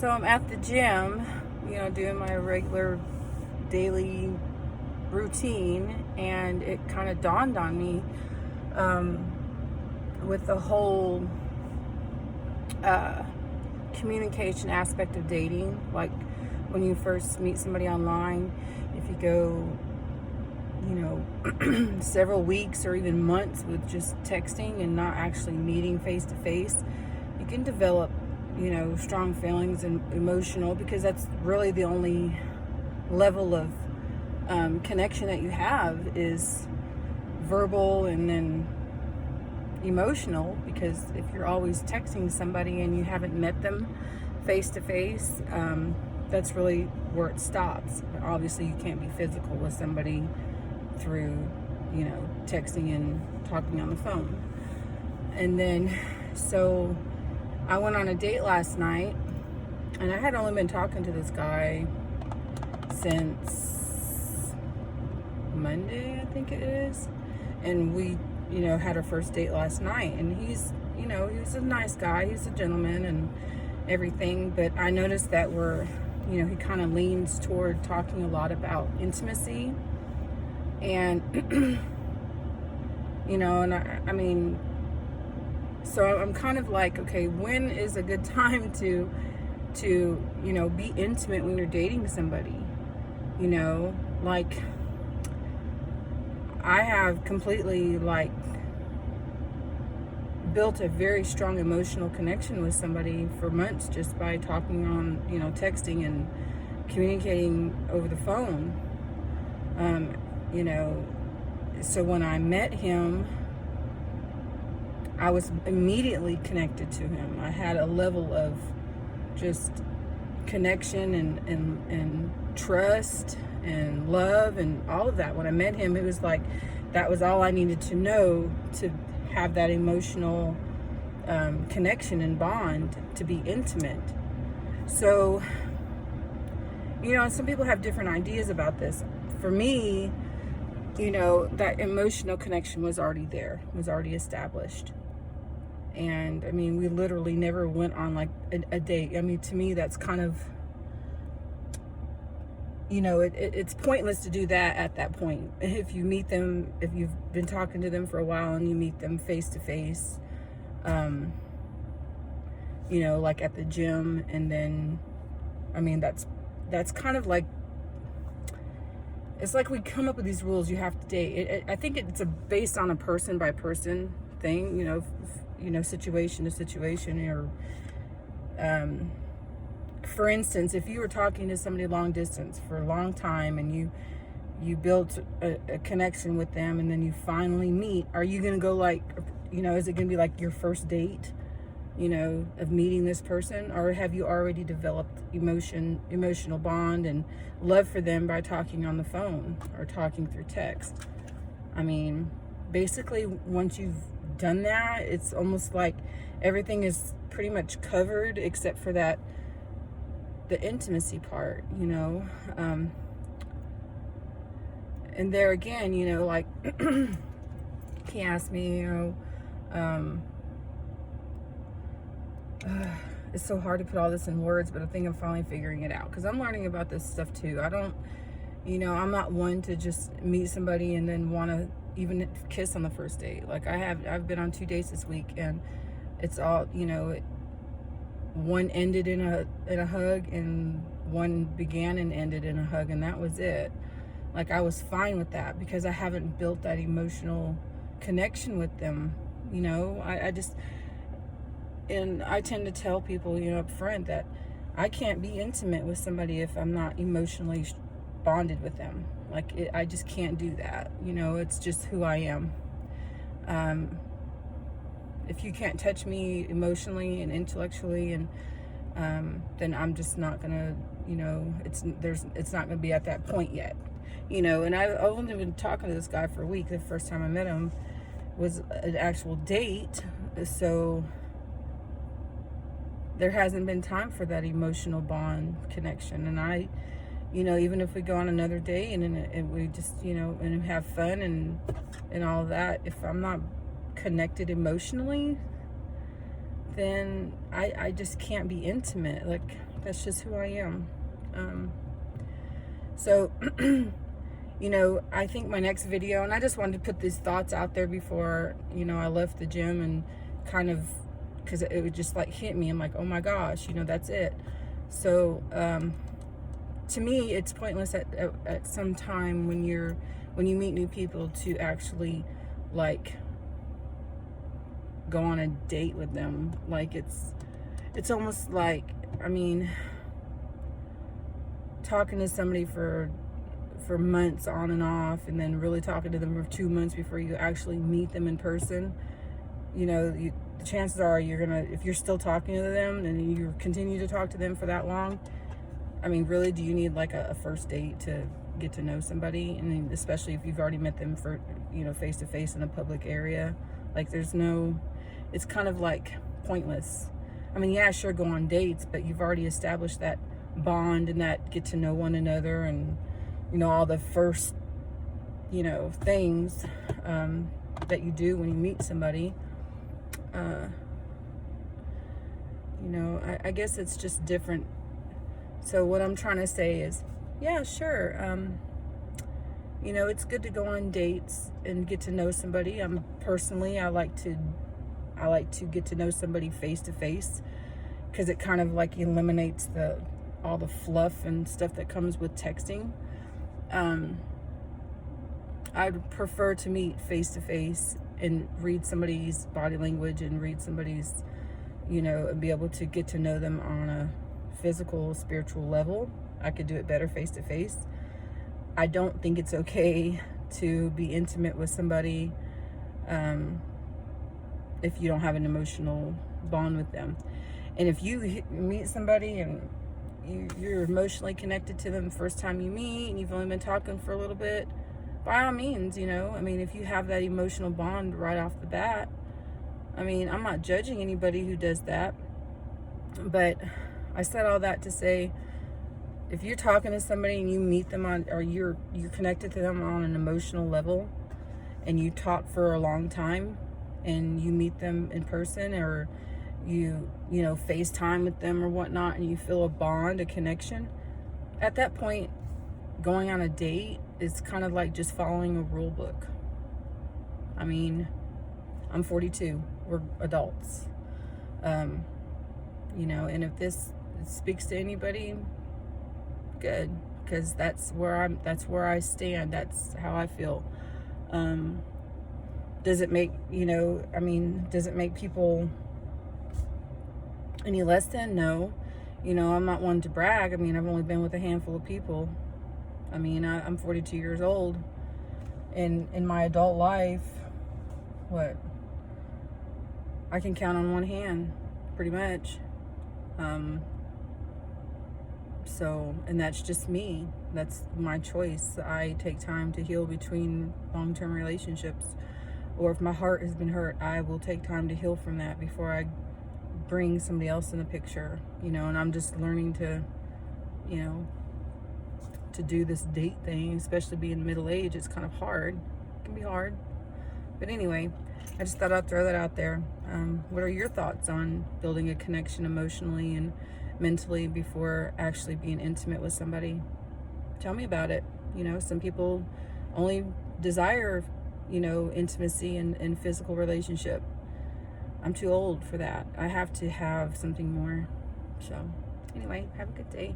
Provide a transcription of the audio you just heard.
So I'm at the gym, doing my regular daily routine, and it kind of dawned on me with the whole communication aspect of dating. Like when you first meet somebody online, if you go, several weeks or even months with just texting and not actually meeting face to face, you can develop strong feelings and emotional, because that's really the only level of connection that you have is verbal and then emotional. Because if you're always texting somebody and you haven't met them face to face, that's really where it stops. Obviously you can't be physical with somebody through texting and talking on the phone. And then so I went on a date last night, and I had only been talking to this guy since Monday, I think it is. And we, had our first date last night. And he's a nice guy. He's a gentleman and everything. But I noticed that he kind of leans toward talking a lot about intimacy. And, so I'm kind of like, okay, when is a good time to be intimate when you're dating somebody? Like I have completely built a very strong emotional connection with somebody for months just by talking on, texting and communicating over the phone. So when I met him, I was immediately connected to him. I had a level of just connection and trust and love and all of that. When I met him, it was like that was all I needed to know to have that emotional connection and bond, to be intimate. So, some people have different ideas about this. For me, that emotional connection was already there, was already established. And we literally never went on a date. To me, that's kind of, it's pointless to do that at that point. If you meet them, if you've been talking to them for a while and you meet them face to face, like at the gym, and then, that's kind of like, it's like we come up with these rules. You have to date. I think it's based on a person by person thing, situation to situation. Or, for instance, if you were talking to somebody long distance for a long time and you built a connection with them, and then you finally meet, are you going to go is it going to be like your first date, of meeting this person? Or have you already developed emotional bond and love for them by talking on the phone or talking through text? Basically, once you've done that, it's almost like everything is pretty much covered except for the intimacy part, and there again, he asked me, it's so hard to put all this in words, but I think I'm finally figuring it out, because I'm learning about this stuff too. I'm not one to just meet somebody and then want to even kiss on the first date. I've been on 2 dates this week, and it's all, one ended in a hug, and one began and ended in a hug, and that was it. I was fine with that, because I haven't built that emotional connection with them. I tend to tell people, up front, that I can't be intimate with somebody if I'm not emotionally bonded with them. I just can't do that. It's just who I am. If you can't touch me emotionally and intellectually, and then I'm just not gonna, it's not gonna be at that point yet. And I've only been talking to this guy for a week. The first time I met him was an actual date, so there hasn't been time for that emotional bond connection. And even if we go on another day and we just, and have fun and all that, if I'm not connected emotionally, then I just can't be intimate. That's just who I am. So, you know, I think my next video, and I just wanted to put these thoughts out there before, you know, I left the gym, and kind of, because it would just like hit me. I'm like, oh my gosh, you know, that's it. So, to me, it's pointless at some time when you meet new people to actually like go on a date with them. Like it's almost like, I mean, talking to somebody for months on and off, and then really talking to them for 2 months before you actually meet them in person. You know, the chances are if you're still talking to them and you continue to talk to them for that long, I mean, really, do you need like a first date to get to know somebody? And especially if you've already met them for, you know, face to face in a public area, like it's kind of like pointless. I mean, yeah, sure, go on dates, but you've already established that bond and that get to know one another, and, you know, all the first, you know, things that you do when you meet somebody. You know, I guess it's just different. So what I'm trying to say is, yeah, sure. You know, it's good to go on dates and get to know somebody. Personally, I like to get to know somebody face to face, because it kind of like eliminates all the fluff and stuff that comes with texting. I'd prefer to meet face to face and read somebody's body language and read somebody's, you know, and be able to get to know them on a physical, spiritual level. I could do it better face to face. I don't think it's okay to be intimate with somebody if you don't have an emotional bond with them. And if you meet somebody and you're emotionally connected to them the first time you meet, and you've only been talking for a little bit, by all means, you know, I mean, if you have that emotional bond right off the bat, I mean, I'm not judging anybody who does that, but I said all that to say, if you're talking to somebody and you meet them or you're connected to them on an emotional level, and you talk for a long time, and you meet them in person, or you know, FaceTime with them or whatnot, and you feel a bond, a connection, at that point, going on a date is kind of like just following a rule book. I mean, I'm 42. We're adults. You know, and if this speaks to anybody, good, because that's where I stand. That's how I feel. Does it make, you know, I mean, does it make people any less than? No. You know, I'm not one to brag. I mean, I've only been with a handful of people. I mean, I'm 42 years old, and in my adult life, I can count on one hand, pretty much. So, and that's just me. That's my choice. I take time to heal between long-term relationships, or if my heart has been hurt, I will take time to heal from that before I bring somebody else in the picture, you know. And I'm just learning to, you know, to do this date thing, especially being middle age. It's kind of hard. It can be hard. But anyway, I just thought I'd throw that out there. What are your thoughts on building a connection emotionally and mentally before actually being intimate with somebody? Tell me about it. You know, some people only desire, you know, intimacy and physical relationship. I'm too old for that. I have to have something more. So anyway, have a good day.